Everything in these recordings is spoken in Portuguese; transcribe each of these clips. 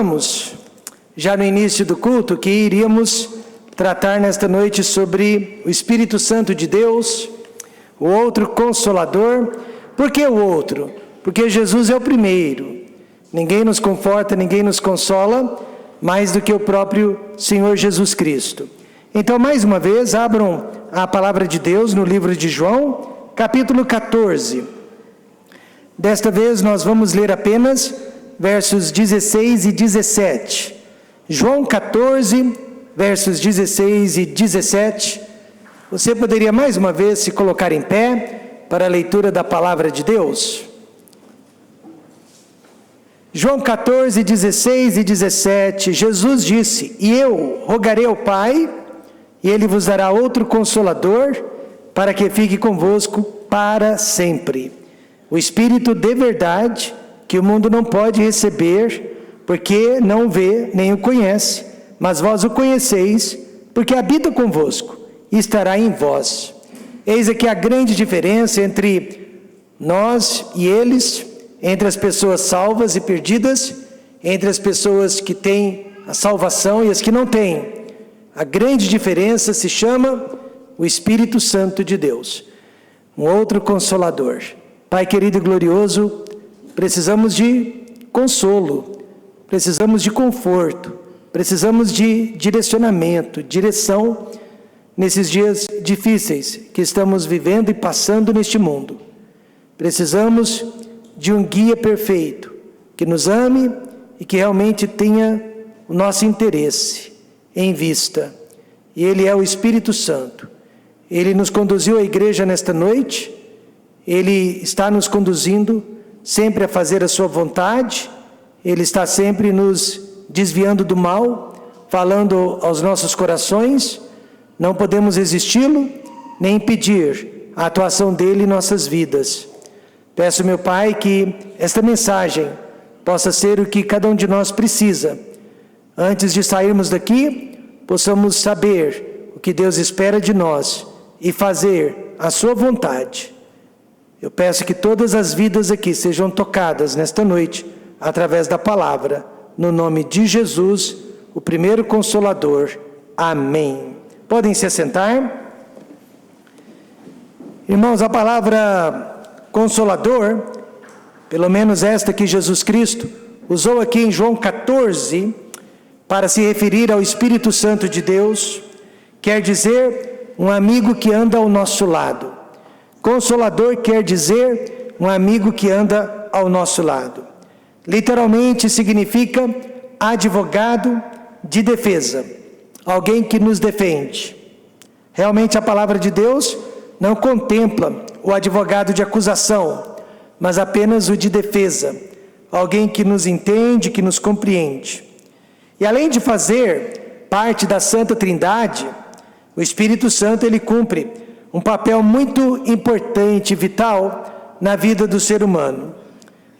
falamos, já no início do culto, que iríamos tratar nesta noite sobre o Espírito Santo de Deus, o outro Consolador. Por que o outro? Porque Jesus é o primeiro. Ninguém nos conforta, ninguém nos consola mais do que o próprio Senhor Jesus Cristo. Então, mais uma vez, abram a palavra de Deus no livro de João, capítulo 14. Desta vez nós vamos ler apenas versos 16 e 17. João 14, versos 16 e 17. Você poderia mais uma vez se colocar em pé para a leitura da palavra de Deus? João 14, 16 e 17, Jesus disse: E eu rogarei ao Pai, e Ele vos dará outro Consolador, para que fique convosco para sempre. O Espírito de verdade, que o mundo não pode receber, porque não o vê nem o conhece, mas vós o conheceis, porque habita convosco e estará em vós. Eis aqui a grande diferença entre nós e eles, entre as pessoas salvas e perdidas, entre as pessoas que têm a salvação e as que não têm. A grande diferença se chama o Espírito Santo de Deus, um outro Consolador. Pai querido e glorioso, precisamos de consolo, precisamos de conforto, precisamos de direcionamento, direção nesses dias difíceis que estamos vivendo e passando neste mundo. Precisamos de um guia perfeito, que nos ame e que realmente tenha o nosso interesse em vista. E Ele é o Espírito Santo. Ele nos conduziu à igreja nesta noite, Ele está nos conduzindo sempre a fazer a sua vontade, Ele está sempre nos desviando do mal, falando aos nossos corações. Não podemos resisti-lo, nem impedir a atuação dEle em nossas vidas. Peço, meu Pai, que esta mensagem possa ser o que cada um de nós precisa. Antes de sairmos daqui, possamos saber o que Deus espera de nós e fazer a sua vontade. Eu peço que todas as vidas aqui sejam tocadas nesta noite, através da palavra, no nome de Jesus, o primeiro Consolador. Amém. Podem se assentar. Irmãos, a palavra Consolador, pelo menos esta que Jesus Cristo usou aqui em João 14, para se referir ao Espírito Santo de Deus, quer dizer um amigo que anda ao nosso lado. Consolador quer dizer um amigo que anda ao nosso lado. Literalmente significa advogado de defesa, alguém que nos defende. Realmente a palavra de Deus não contempla o advogado de acusação, mas apenas o de defesa, alguém que nos entende, que nos compreende. E além de fazer parte da Santa Trindade, o Espírito Santo ele cumpre um papel muito importante e vital na vida do ser humano.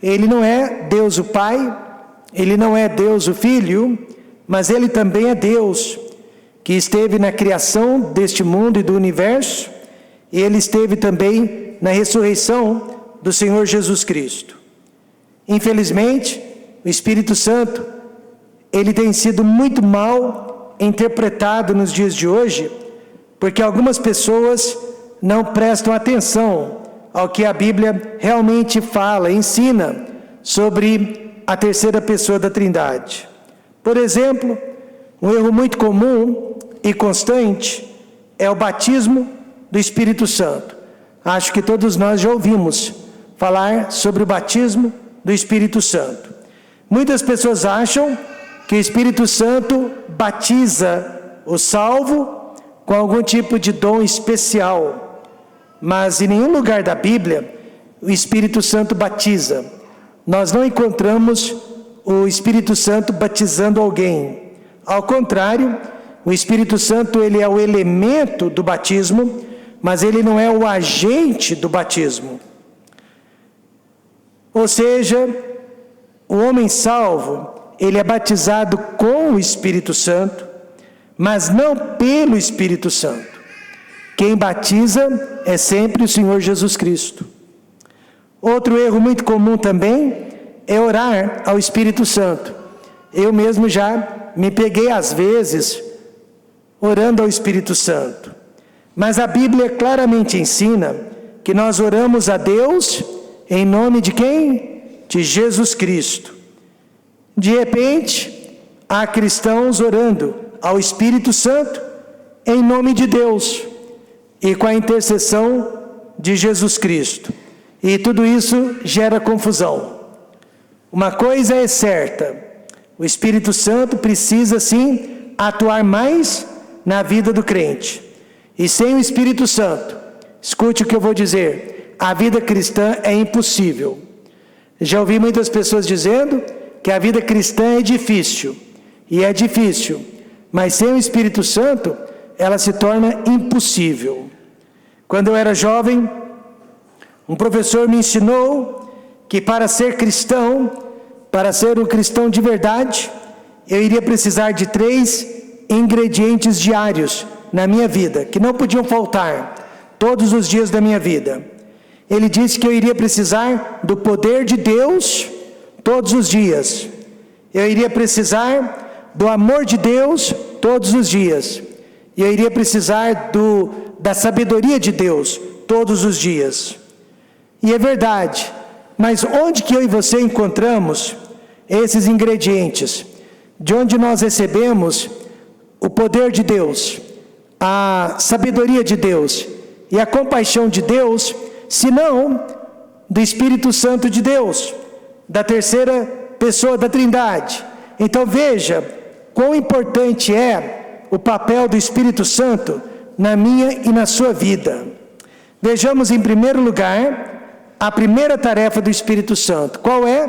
Ele não é Deus o Pai, Ele não é Deus o Filho, mas Ele também é Deus, que esteve na criação deste mundo e do universo, e Ele esteve também na ressurreição do Senhor Jesus Cristo. Infelizmente, o Espírito Santo, ele tem sido muito mal interpretado nos dias de hoje, porque algumas pessoas não prestam atenção ao que a Bíblia realmente fala, ensina sobre a terceira pessoa da Trindade. Por exemplo, um erro muito comum e constante é o batismo do Espírito Santo. Acho que todos nós já ouvimos falar sobre o batismo do Espírito Santo. Muitas pessoas acham que o Espírito Santo batiza o salvo com algum tipo de dom especial, mas em nenhum lugar da Bíblia o Espírito Santo batiza. Nós não encontramos o Espírito Santo batizando alguém. Ao contrário, o Espírito Santo ele é o elemento do batismo, mas ele não é o agente do batismo. Ou seja, o homem salvo, ele é batizado com o Espírito Santo, mas não pelo Espírito Santo. Quem batiza é sempre o Senhor Jesus Cristo. Outro erro muito comum também é orar ao Espírito Santo. Eu mesmo já me peguei às vezes orando ao Espírito Santo. Mas a Bíblia claramente ensina que nós oramos a Deus em nome de quem? De Jesus Cristo. De repente, há cristãos orando ao Espírito Santo em nome de Deus e com a intercessão de Jesus Cristo. E tudo isso gera confusão. Uma coisa é certa: o Espírito Santo precisa sim atuar mais na vida do crente. E sem o Espírito Santo, escute o que eu vou dizer, a vida cristã é impossível. Já ouvi muitas pessoas dizendo que a vida cristã é difícil. E é difícil, mas sem o Espírito Santo, ela se torna impossível. Quando eu era jovem, um professor me ensinou que para ser cristão, para ser um cristão de verdade, eu iria precisar de 3 ingredientes diários na minha vida, que não podiam faltar todos os dias da minha vida. Ele disse que eu iria precisar do poder de Deus todos os dias. Eu iria precisar do amor de Deus todos os dias. E eu iria precisar da sabedoria de Deus todos os dias. E é verdade, mas onde que eu e você encontramos esses ingredientes? De onde nós recebemos o poder de Deus, a sabedoria de Deus e a compaixão de Deus, senão do Espírito Santo de Deus, da terceira pessoa da Trindade? Então veja quão importante é o papel do Espírito Santo na minha e na sua vida. Vejamos em primeiro lugar a primeira tarefa do Espírito Santo. Qual é?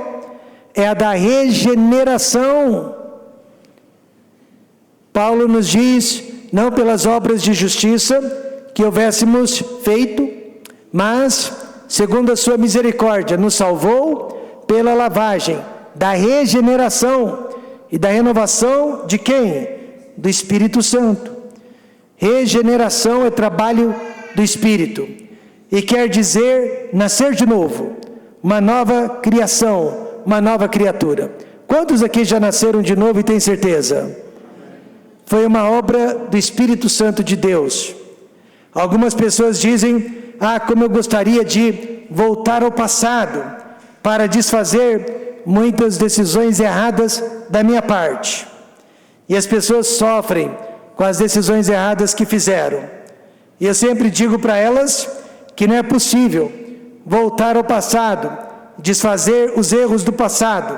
É a da regeneração. Paulo nos diz: não pelas obras de justiça que houvéssemos feito, mas segundo a sua misericórdia nos salvou pela lavagem da regeneração e da renovação de quem? Do Espírito Santo. Regeneração é trabalho do Espírito e quer dizer nascer de novo, uma nova criação, uma nova criatura. Quantos aqui já nasceram de novo e têm certeza? Foi uma obra do Espírito Santo de Deus. Algumas pessoas dizem: como eu gostaria de voltar ao passado para desfazer muitas decisões erradas da minha parte. E as pessoas sofrem com as decisões erradas que fizeram. E eu sempre digo para elas que não é possível voltar ao passado, desfazer os erros do passado.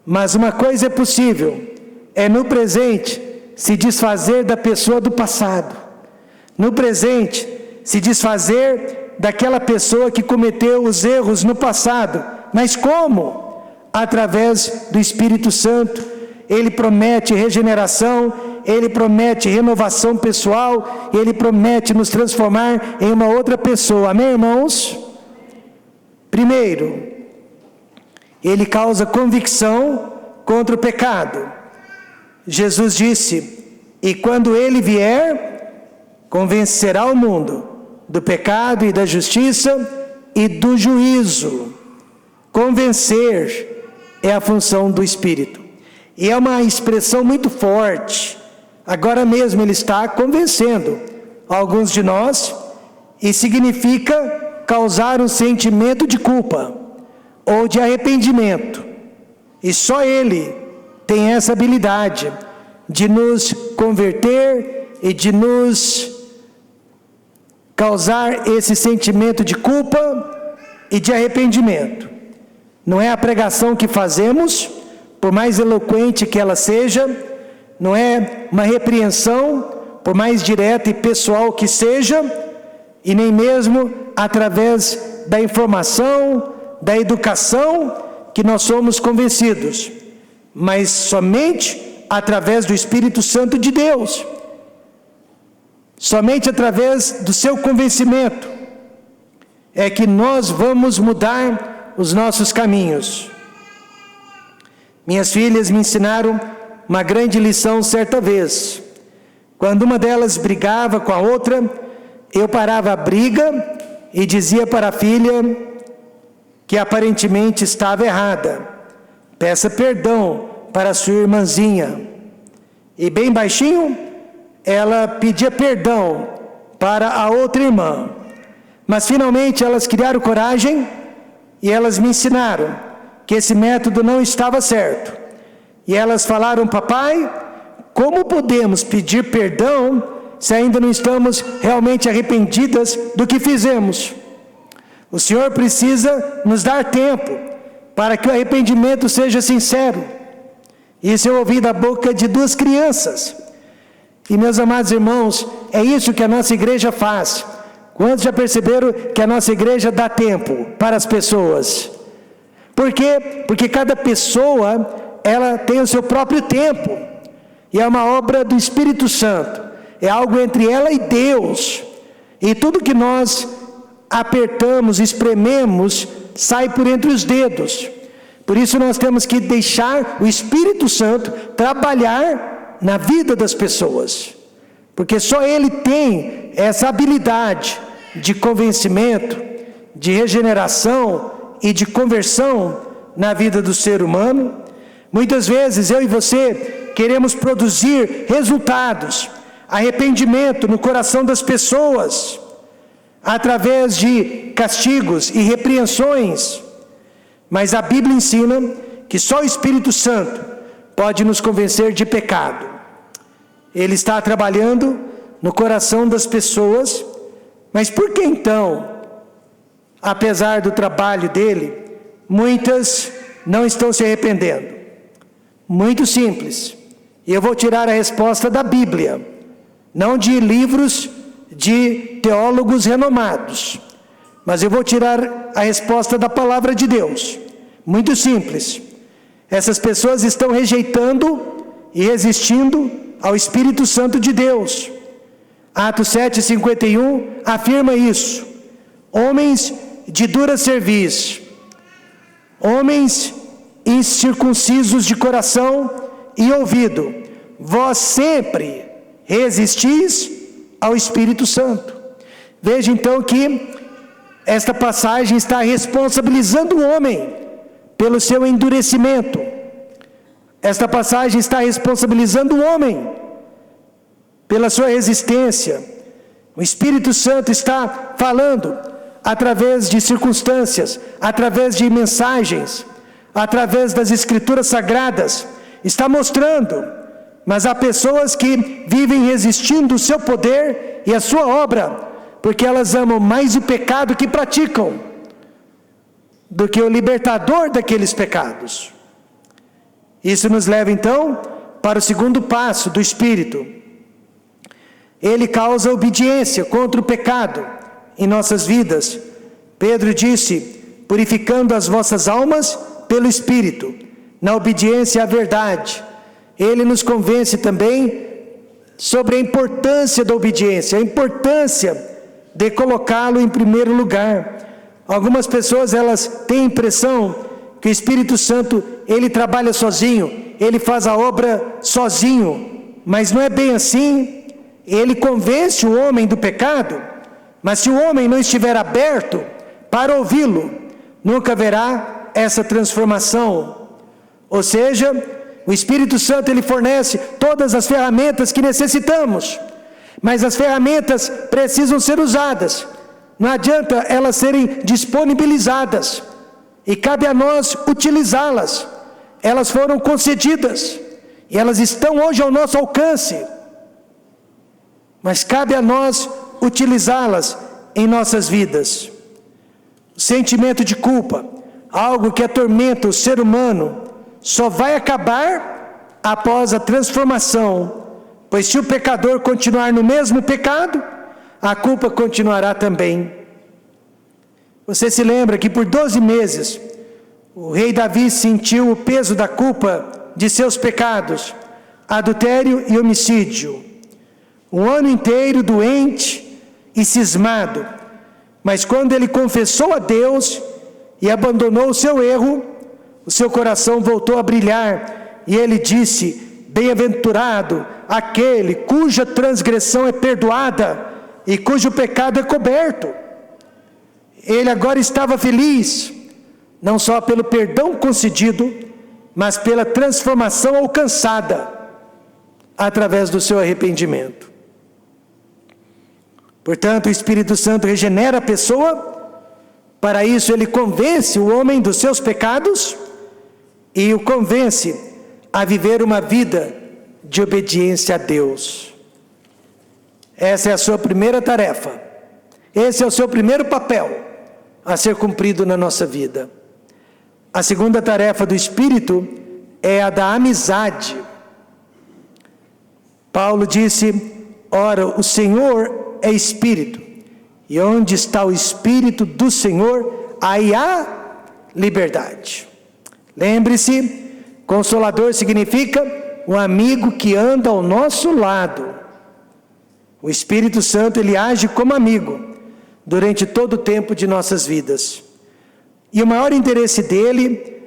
Mas uma coisa é possível, é no presente se desfazer da pessoa do passado. No presente, se desfazer daquela pessoa que cometeu os erros no passado. Mas como? Através do Espírito Santo. Ele promete regeneração, Ele promete renovação pessoal, Ele promete nos transformar em uma outra pessoa. Amém, irmãos? Primeiro, Ele causa convicção contra o pecado. Jesus disse: e quando Ele vier, convencerá o mundo do pecado e da justiça e do juízo. Convencer é a função do Espírito. E é uma expressão muito forte. Agora mesmo Ele está convencendo alguns de nós, e significa causar um sentimento de culpa ou de arrependimento. E só Ele tem essa habilidade de nos converter e de nos causar esse sentimento de culpa e de arrependimento. Não é a pregação que fazemos, por mais eloquente que ela seja, não é uma repreensão, por mais direta e pessoal que seja, e nem mesmo através da informação, da educação, que nós somos convencidos, mas somente através do Espírito Santo de Deus, somente através do seu convencimento, é que nós vamos mudar os nossos caminhos. Minhas filhas me ensinaram uma grande lição certa vez. Quando uma delas brigava com a outra, eu parava a briga e dizia para a filha que aparentemente estava errada: peça perdão para sua irmãzinha. E bem baixinho, ela pedia perdão para a outra irmã. Mas finalmente elas criaram coragem e elas me ensinaram que esse método não estava certo. E elas falaram: papai, como podemos pedir perdão se ainda não estamos realmente arrependidas do que fizemos? O Senhor precisa nos dar tempo para que o arrependimento seja sincero. Isso eu ouvi da boca de 2 crianças. E meus amados irmãos, é isso que a nossa igreja faz. Quantos já perceberam que a nossa igreja dá tempo para as pessoas? Por quê? Porque cada pessoa, ela tem o seu próprio tempo. E é uma obra do Espírito Santo. É algo entre ela e Deus. E tudo que nós apertamos, esprememos, sai por entre os dedos. Por isso nós temos que deixar o Espírito Santo trabalhar na vida das pessoas. Porque só Ele tem essa habilidade de convencimento, de regeneração e de conversão na vida do ser humano. Muitas vezes eu e você queremos produzir resultados, arrependimento no coração das pessoas, através de castigos e repreensões. Mas a Bíblia ensina que só o Espírito Santo pode nos convencer de pecado. Ele está trabalhando no coração das pessoas. Mas por que então, apesar do trabalho dele, muitas não estão se arrependendo? Muito simples. E eu vou tirar a resposta da Bíblia, não de livros de teólogos renomados, mas eu vou tirar a resposta da palavra de Deus. Muito simples. Essas pessoas estão rejeitando e resistindo ao Espírito Santo de Deus. Atos 7:51 afirma isso. Homens de dura cerviz, homens incircuncisos de coração e ouvido, vós sempre resistis ao Espírito Santo. Veja então que esta passagem está responsabilizando o homem pelo seu endurecimento. Esta passagem está responsabilizando o homem pela sua resistência. O Espírito Santo está falando através de circunstâncias, através de mensagens, através das Escrituras Sagradas, está mostrando. Mas há pessoas que vivem resistindo o seu poder e a sua obra, porque elas amam mais o pecado que praticam do que o libertador daqueles pecados. Isso nos leva então para o segundo passo do Espírito. Ele causa obediência contra o pecado em nossas vidas. Pedro disse: purificando as vossas almas pelo Espírito, na obediência à verdade. Ele nos convence também sobre a importância da obediência, a importância de colocá-lo em primeiro lugar. Algumas pessoas, elas têm a impressão que o Espírito Santo, ele trabalha sozinho, ele faz a obra sozinho, mas não é bem assim. Ele convence o homem do pecado, mas se o homem não estiver aberto para ouvi-lo, nunca haverá essa transformação. Ou seja, o Espírito Santo, ele fornece todas as ferramentas que necessitamos, mas as ferramentas precisam ser usadas. Não adianta elas serem disponibilizadas, e cabe a nós utilizá-las. Elas foram concedidas, e elas estão hoje ao nosso alcance, mas cabe a nós utilizá-las em nossas vidas. O sentimento de culpa, algo que atormenta o ser humano, só vai acabar após a transformação, pois se o pecador continuar no mesmo pecado, a culpa continuará também. Você se lembra que por 12 meses, o rei Davi sentiu o peso da culpa de seus pecados, adultério e homicídio. Um ano inteiro doente e cismado, mas quando ele confessou a Deus e abandonou o seu erro, o seu coração voltou a brilhar, e ele disse: bem-aventurado aquele cuja transgressão é perdoada e cujo pecado é coberto. Ele agora estava feliz, não só pelo perdão concedido, mas pela transformação alcançada através do seu arrependimento. Portanto, o Espírito Santo regenera a pessoa. Para isso, ele convence o homem dos seus pecados e o convence a viver uma vida de obediência a Deus. Essa é a sua primeira tarefa. Esse é o seu primeiro papel a ser cumprido na nossa vida. A segunda tarefa do Espírito é a da amizade. Paulo disse: ora, o Senhor é Espírito, e onde está o Espírito do Senhor, aí há liberdade. Lembre-se, Consolador significa um amigo que anda ao nosso lado. O Espírito Santo, ele age como amigo durante todo o tempo de nossas vidas. E o maior interesse dele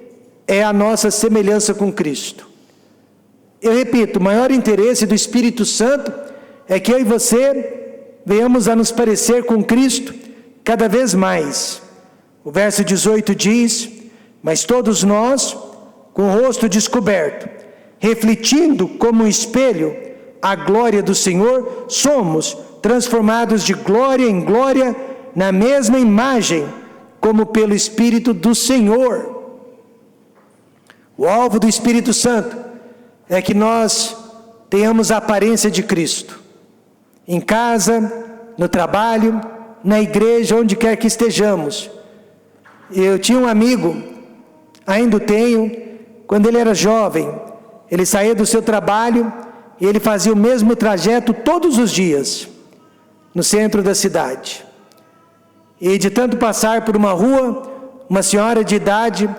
é a nossa semelhança com Cristo. Eu repito, o maior interesse do Espírito Santo é que eu e você venhamos a nos parecer com Cristo cada vez mais. O verso 18 diz: mas todos nós, com o rosto descoberto, refletindo como um espelho a glória do Senhor, somos transformados de glória em glória na mesma imagem, como pelo Espírito do Senhor. O alvo do Espírito Santo é que nós tenhamos a aparência de Cristo, em casa, no trabalho, na igreja, onde quer que estejamos. Eu tinha um amigo, ainda o tenho, quando ele era jovem, ele saía do seu trabalho e ele fazia o mesmo trajeto todos os dias, no centro da cidade. E de tanto passar por uma rua, uma senhora de idade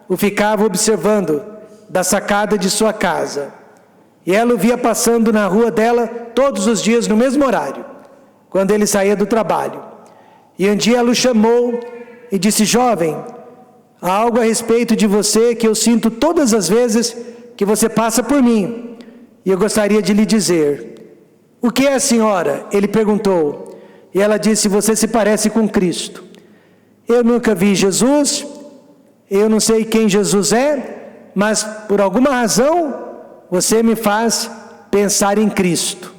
o ficava observando da sacada de sua casa. E ela o via passando na rua dela todos os dias no mesmo horário, quando ele saía do trabalho. E um dia ela o chamou e disse: jovem, há algo a respeito de você que eu sinto todas as vezes que você passa por mim, e eu gostaria de lhe dizer. O que é, senhora? Ele perguntou. E ela disse: você se parece com Cristo. Eu nunca vi Jesus, eu não sei quem Jesus é, mas por alguma razão você me faz pensar em Cristo.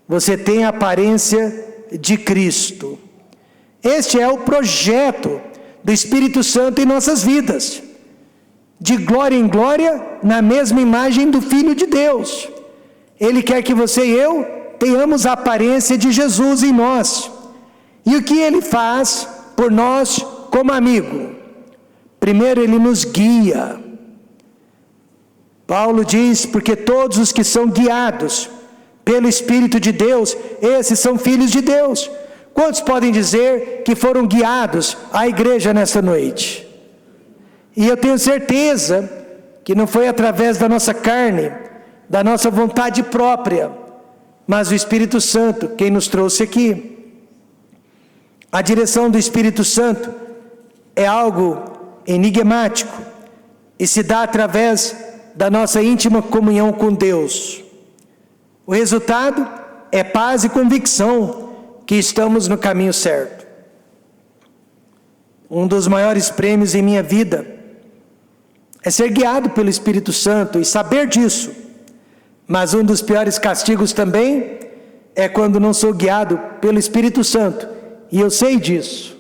Você tem a aparência de Cristo. Este é o projeto do Espírito Santo em nossas vidas, de glória em glória, na mesma imagem do Filho de Deus. Ele quer que você e eu tenhamos a aparência de Jesus em nós. E o que ele faz por nós como amigo? Primeiro, ele nos guia. Paulo diz: porque todos os que são guiados pelo Espírito de Deus, esses são filhos de Deus. Quantos podem dizer que foram guiados à igreja nesta noite? E eu tenho certeza que não foi através da nossa carne, da nossa vontade própria, mas o Espírito Santo quem nos trouxe aqui. A direção do Espírito Santo é algo enigmático e se dá através da nossa íntima comunhão com Deus. O resultado é paz e convicção que estamos no caminho certo. Um dos maiores prêmios em minha vida é ser guiado pelo Espírito Santo e saber disso. Mas um dos piores castigos também é quando não sou guiado pelo Espírito Santo, e eu sei disso.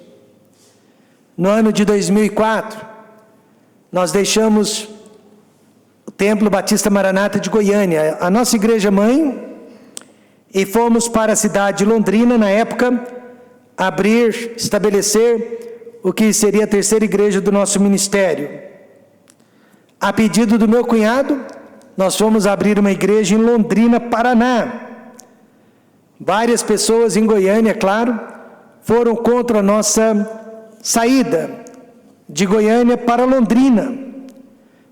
No ano de 2004, nós deixamos o Templo Batista Maranata de Goiânia, a nossa igreja mãe, e fomos para a cidade de Londrina, na época, estabelecer o que seria a terceira igreja do nosso ministério. A pedido do meu cunhado, nós fomos abrir uma igreja em Londrina, Paraná. Várias pessoas em Goiânia, claro, foram contra a nossa saída de Goiânia para Londrina.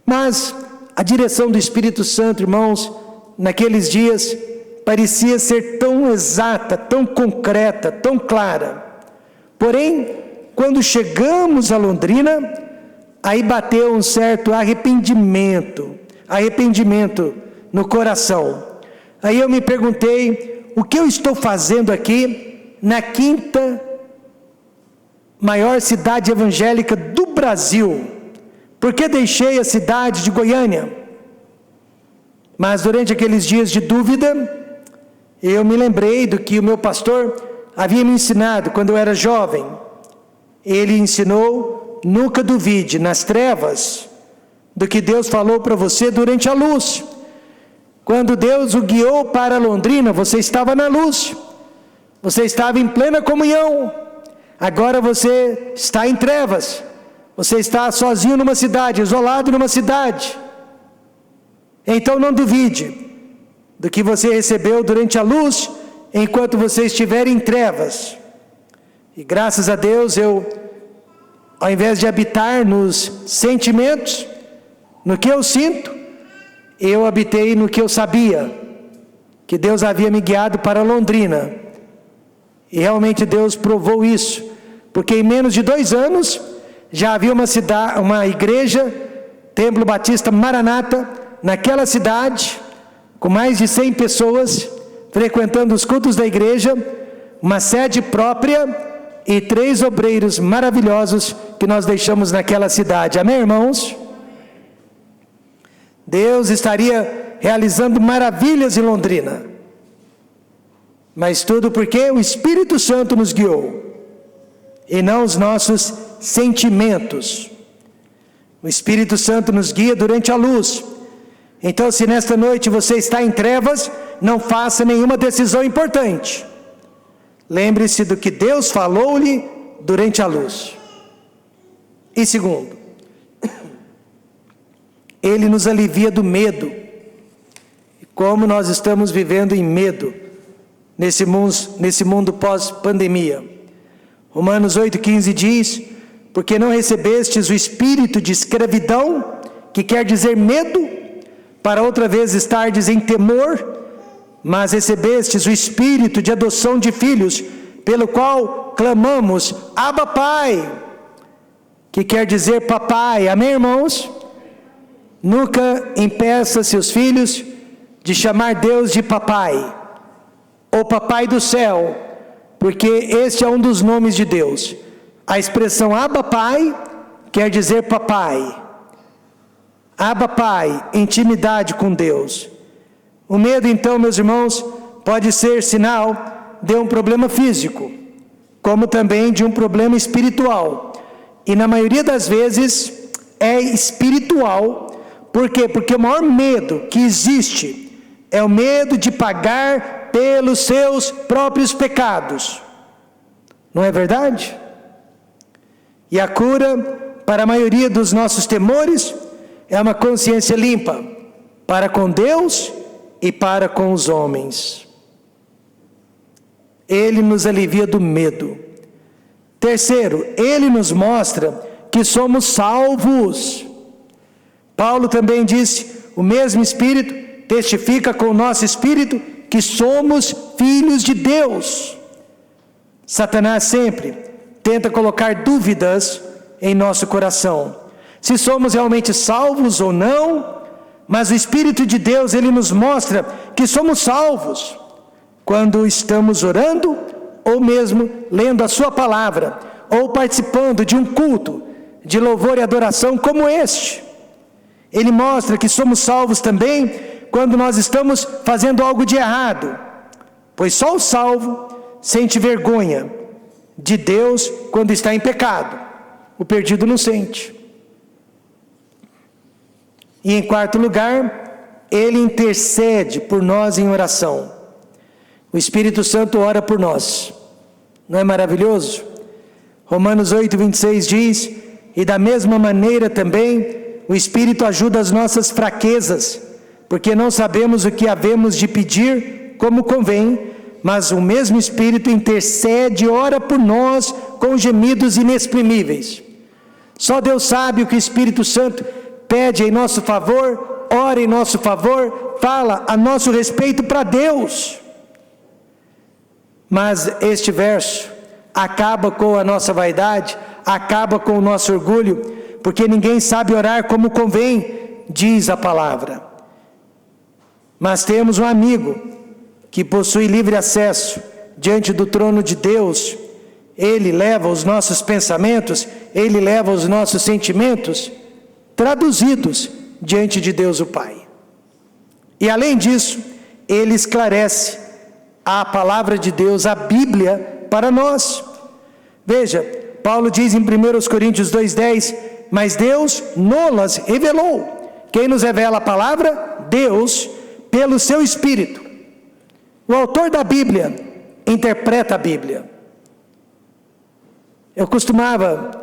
Mas a direção do Espírito Santo, irmãos, naqueles dias, parecia ser tão exata, tão concreta, tão clara. Porém, quando chegamos a Londrina, aí bateu um certo arrependimento no coração. Aí eu me perguntei: o que eu estou fazendo aqui na quinta maior cidade evangélica do Brasil, Por que deixei a cidade de Goiânia? Mas durante aqueles dias de dúvida, eu me lembrei do que o meu pastor havia me ensinado quando eu era jovem. Ele ensinou: nunca duvide nas trevas do que Deus falou para você durante a luz. Quando Deus o guiou para Londrina, você estava na luz, você estava em plena comunhão. Agora você está em trevas, você está sozinho numa cidade, isolado numa cidade. Então não duvide do que você recebeu durante a luz, enquanto você estiver em trevas. E graças a Deus, ao invés de habitar nos sentimentos, no que eu sinto, eu habitei no que eu sabia, que Deus havia me guiado para Londrina. E realmente Deus provou isso, porque em menos de 2 anos, já havia uma igreja, Templo Batista Maranata, naquela cidade, com mais de 100 pessoas, frequentando os cultos da igreja, uma sede própria, e 3 obreiros maravilhosos que nós deixamos naquela cidade. Amém, irmãos? Deus estaria realizando maravilhas em Londrina, mas tudo porque o Espírito Santo nos guiou, e não os nossos sentimentos. O Espírito Santo nos guia durante a luz. Então, se nesta noite você está em trevas, não faça nenhuma decisão importante. Lembre-se do que Deus falou-lhe durante a luz. E segundo, Ele nos alivia do medo. E como nós estamos vivendo em medo nesse mundo pós-pandemia. Romanos 8,15 diz: porque não recebestes o espírito de escravidão, que quer dizer medo, para outra vez estardes em temor, mas recebestes o espírito de adoção de filhos, pelo qual clamamos: Abba, Pai, que quer dizer papai. Amém, irmãos? Nunca impeça seus filhos de chamar Deus de papai, ou papai do céu, porque este é um dos nomes de Deus. A expressão Abba, Pai, quer dizer papai. Abba, Pai, intimidade com Deus. O medo, então, meus irmãos, pode ser sinal de um problema físico, como também de um problema espiritual. E na maioria das vezes é espiritual. Por quê? Porque o maior medo que existe é o medo de pagar pelos seus próprios pecados. Não é verdade? E a cura para a maioria dos nossos temores é uma consciência limpa, para com Deus e para com os homens. Ele nos alivia do medo. Terceiro, Ele nos mostra que somos salvos. Paulo também disse: o mesmo Espírito testifica com o nosso Espírito que somos filhos de Deus. Satanás sempre tenta colocar dúvidas em nosso coração, se somos realmente salvos ou não, mas o Espírito de Deus, Ele nos mostra que somos salvos, quando estamos orando, ou mesmo lendo a sua palavra, ou participando de um culto de louvor e adoração como este. Ele mostra que somos salvos também quando nós estamos fazendo algo de errado, pois só o salvo sente vergonha de Deus quando está em pecado, o perdido não sente. E em quarto lugar, Ele intercede por nós em oração. O Espírito Santo ora por nós. Não é maravilhoso? Romanos 8,26 diz: e da mesma maneira também o Espírito ajuda as nossas fraquezas, porque não sabemos o que havemos de pedir como convém, mas o mesmo Espírito intercede e ora por nós com gemidos inexprimíveis. Só Deus sabe o que o Espírito Santo pede em nosso favor, ora em nosso favor, fala a nosso respeito para Deus. Mas este verso acaba com a nossa vaidade, acaba com o nosso orgulho, porque ninguém sabe orar como convém, diz a palavra. Mas temos um amigo que possui livre acesso diante do trono de Deus. Ele leva os nossos pensamentos, Ele leva os nossos sentimentos traduzidos diante de Deus o Pai. E além disso, ele esclarece a palavra de Deus, a Bíblia, para nós. Veja, Paulo diz em 1 Coríntios 2,10, mas Deus nos revelou. Quem nos revela a palavra? Deus, pelo seu Espírito. O autor da Bíblia interpreta a Bíblia. Eu costumava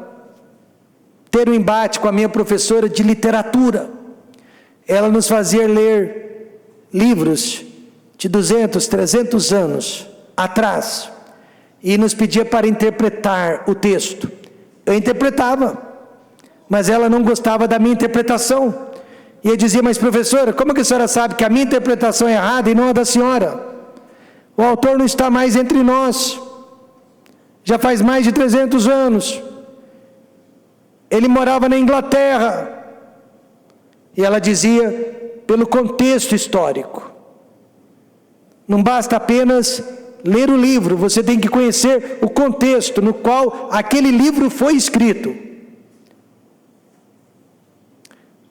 ter um embate com a minha professora de literatura. Ela nos fazia ler livros de 200, 300 anos atrás, e nos pedia para interpretar o texto. Eu interpretava, mas ela não gostava da minha interpretação, e eu dizia, mas professora, como que a senhora sabe que a minha interpretação é errada e não a da senhora? O autor não está mais entre nós, já faz mais de 300 anos, ele morava na Inglaterra, e ela dizia, pelo contexto histórico. Não basta apenas ler o livro, você tem que conhecer o contexto no qual aquele livro foi escrito.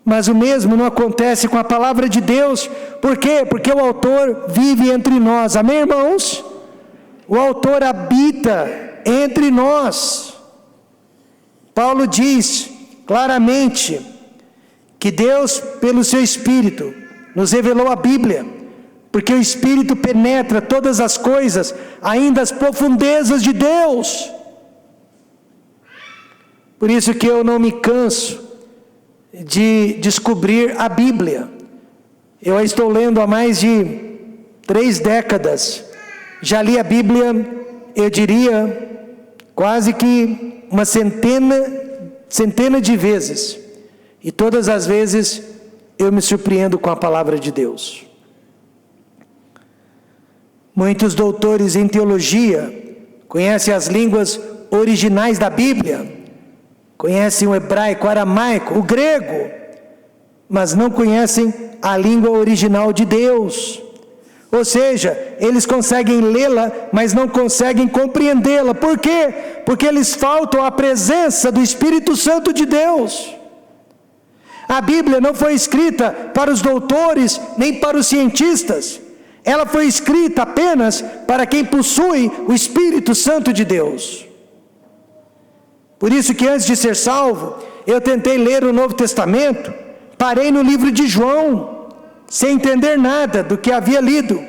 Mas o mesmo não acontece com a palavra de Deus. Por quê? Porque o autor vive entre nós. Amém, irmãos? O autor habita entre nós. Paulo diz claramente que Deus, pelo seu Espírito, nos revelou a Bíblia, porque o Espírito penetra todas as coisas, ainda as profundezas de Deus. Por isso que eu não me canso de descobrir a Bíblia. Eu a estou lendo há mais de 3 décadas. Já li a Bíblia, eu diria, quase que uma centena de vezes. E todas as vezes eu me surpreendo com a palavra de Deus. Muitos doutores em teologia conhecem as línguas originais da Bíblia, conhecem o hebraico, o aramaico, o grego, mas não conhecem a língua original de Deus. Ou seja, eles conseguem lê-la, mas não conseguem compreendê-la. Por quê? Porque eles faltam a presença do Espírito Santo de Deus. A Bíblia não foi escrita para os doutores, nem para os cientistas. Ela foi escrita apenas para quem possui o Espírito Santo de Deus. Por isso que antes de ser salvo, eu tentei ler o Novo Testamento, parei no livro de João, sem entender nada do que havia lido.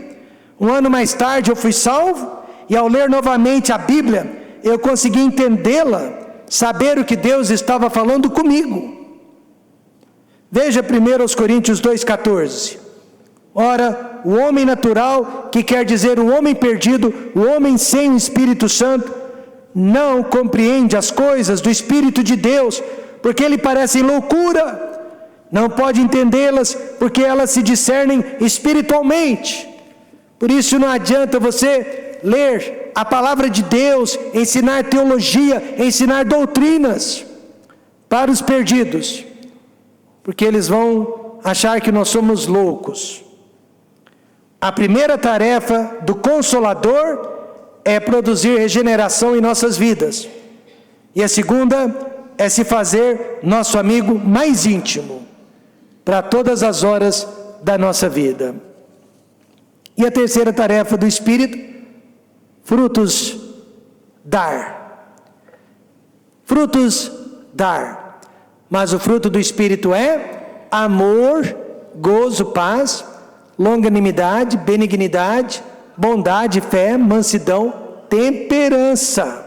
Um ano mais tarde eu fui salvo, e ao ler novamente a Bíblia, eu consegui entendê-la, saber o que Deus estava falando comigo. Veja 1 Coríntios 2,14. Ora, o homem natural, que quer dizer o homem perdido, o homem sem o Espírito Santo, não compreende as coisas do Espírito de Deus, porque lhe parecem loucura. Não pode entendê-las, porque elas se discernem espiritualmente. Por isso não adianta você ler a palavra de Deus, ensinar teologia, ensinar doutrinas para os perdidos, porque eles vão achar que nós somos loucos. A primeira tarefa do Consolador é produzir regeneração em nossas vidas. E a segunda é se fazer nosso amigo mais íntimo, para todas as horas da nossa vida. E a terceira tarefa do Espírito, frutos dar. Frutos dar. Mas o fruto do Espírito é amor, gozo, paz, longanimidade, benignidade, bondade, fé, mansidão, temperança.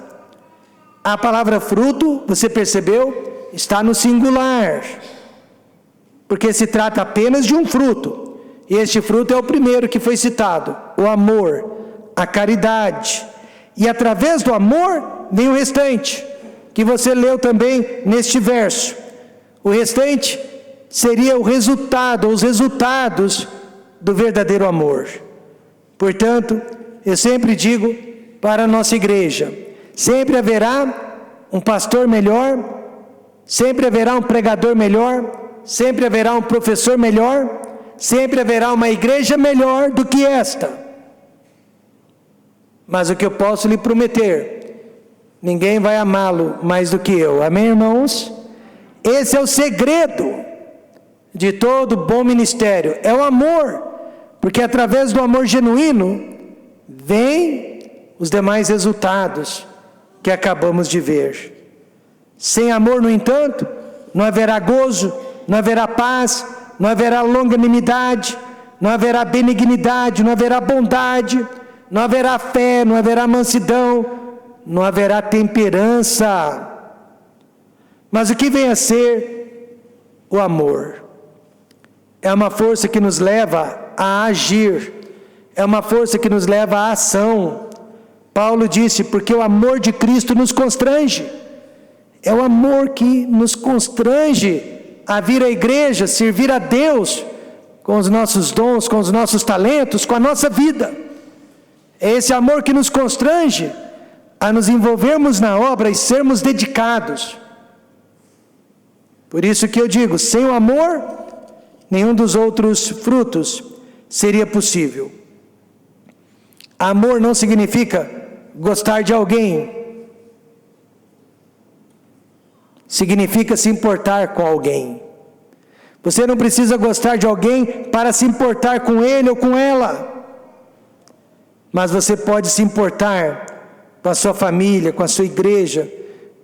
A palavra fruto, você percebeu, está no singular, porque se trata apenas de um fruto, e este fruto é o primeiro que foi citado, o amor, a caridade, e através do amor vem o restante, que você leu também neste verso. O restante seria o resultado, ou os resultados do verdadeiro amor. Portanto, eu sempre digo para a nossa igreja, sempre haverá um pastor melhor, sempre haverá um pregador melhor, sempre haverá um professor melhor, sempre haverá uma igreja melhor do que esta. Mas o que eu posso lhe prometer, ninguém vai amá-lo mais do que eu. Amém, irmãos? Esse é o segredo de todo bom ministério, é o amor, porque através do amor genuíno, vem os demais resultados que acabamos de ver. Sem amor, no entanto, não haverá gozo, não haverá paz, não haverá longanimidade, não haverá benignidade, não haverá bondade, não haverá fé, não haverá mansidão, não haverá temperança. Mas o que vem a ser o amor? É uma força que nos leva a agir, é uma força que nos leva à ação. Paulo disse, porque o amor de Cristo nos constrange. É o amor que nos constrange a vir à igreja, servir a Deus, com os nossos dons, com os nossos talentos, com a nossa vida. É esse amor que nos constrange a nos envolvermos na obra e sermos dedicados. Por isso que eu digo, sem o amor, nenhum dos outros frutos seria possível. Amor não significa gostar de alguém. Significa se importar com alguém. Você não precisa gostar de alguém para se importar com ele ou com ela. Mas você pode se importar com a sua família, com a sua igreja,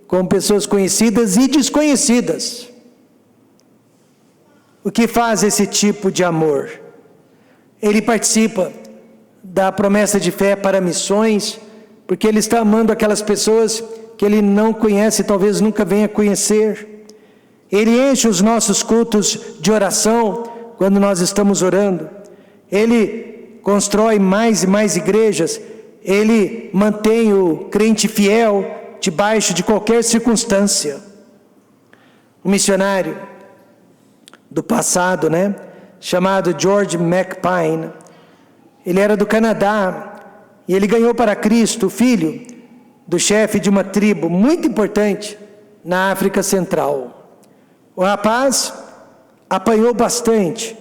com pessoas conhecidas e desconhecidas. O que faz esse tipo de amor? Ele participa da promessa de fé para missões, porque ele está amando aquelas pessoas que ele não conhece, talvez nunca venha conhecer. Ele enche os nossos cultos de oração, quando nós estamos orando. Ele constrói mais e mais igrejas. Ele mantém o crente fiel debaixo de qualquer circunstância. Um missionário do passado, chamado George McPine, ele era do Canadá, e ele ganhou para Cristo o filho do chefe de uma tribo muito importante na África Central. O rapaz apanhou bastante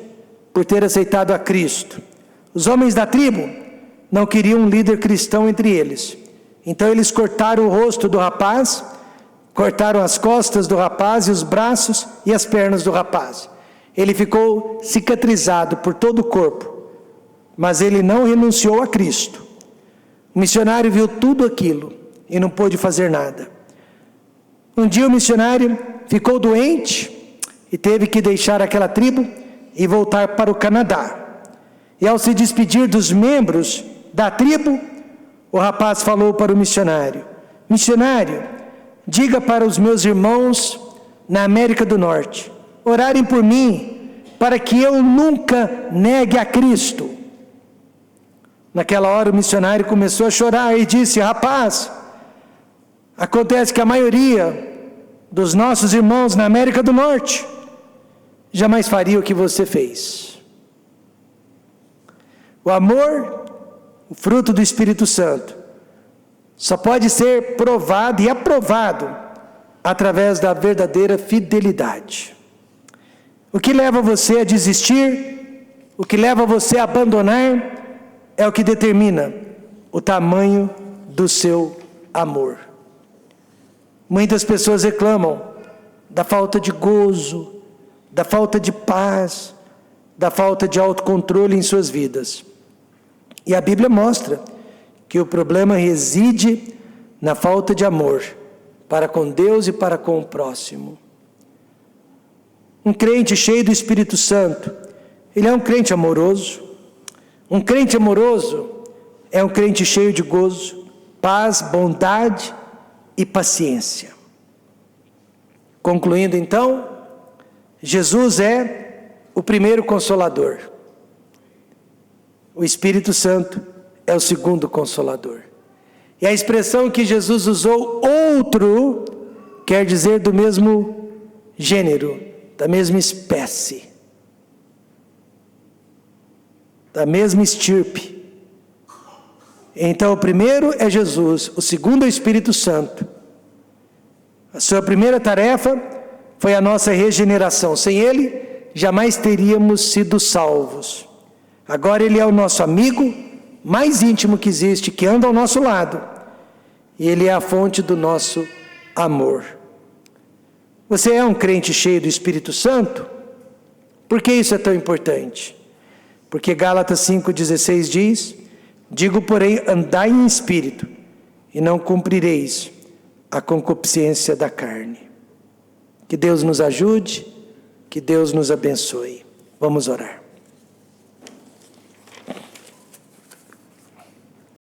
por ter aceitado a Cristo. Os homens da tribo não queriam um líder cristão entre eles. Então eles cortaram o rosto do rapaz, cortaram as costas do rapaz e os braços e as pernas do rapaz. Ele ficou cicatrizado por todo o corpo, mas ele não renunciou a Cristo. O missionário viu tudo aquilo e não pôde fazer nada. Um dia o missionário ficou doente e teve que deixar aquela tribo e voltar para o Canadá. E ao se despedir dos membros da tribo, o rapaz falou para o missionário: missionário, diga para os meus irmãos na América do Norte orarem por mim, para que eu nunca negue a Cristo. Naquela hora o missionário começou a chorar e disse: rapaz, acontece que a maioria dos nossos irmãos na América do Norte jamais faria o que você fez. O amor, o fruto do Espírito Santo, só pode ser provado e aprovado através da verdadeira fidelidade. O que leva você a desistir, o que leva você a abandonar, é o que determina o tamanho do seu amor. Muitas pessoas reclamam da falta de gozo, da falta de paz, da falta de autocontrole em suas vidas. E a Bíblia mostra que o problema reside na falta de amor para com Deus e para com o próximo. Um crente cheio do Espírito Santo, ele é um crente amoroso. Um crente amoroso é um crente cheio de gozo, paz, bondade e paciência. Concluindo então, Jesus é o primeiro Consolador. O Espírito Santo é o segundo Consolador. E a expressão que Jesus usou, outro, quer dizer do mesmo gênero, da mesma espécie, da mesma estirpe. Então o primeiro é Jesus, o segundo é o Espírito Santo. A sua primeira tarefa foi a nossa regeneração. Sem ele, jamais teríamos sido salvos. Agora ele é o nosso amigo mais íntimo que existe, que anda ao nosso lado. E ele é a fonte do nosso amor. Você é um crente cheio do Espírito Santo? Por que isso é tão importante? Porque Gálatas 5,16 diz: digo, porém, andai em espírito, e não cumprireis a concupiscência da carne. Que Deus nos ajude, que Deus nos abençoe. Vamos orar.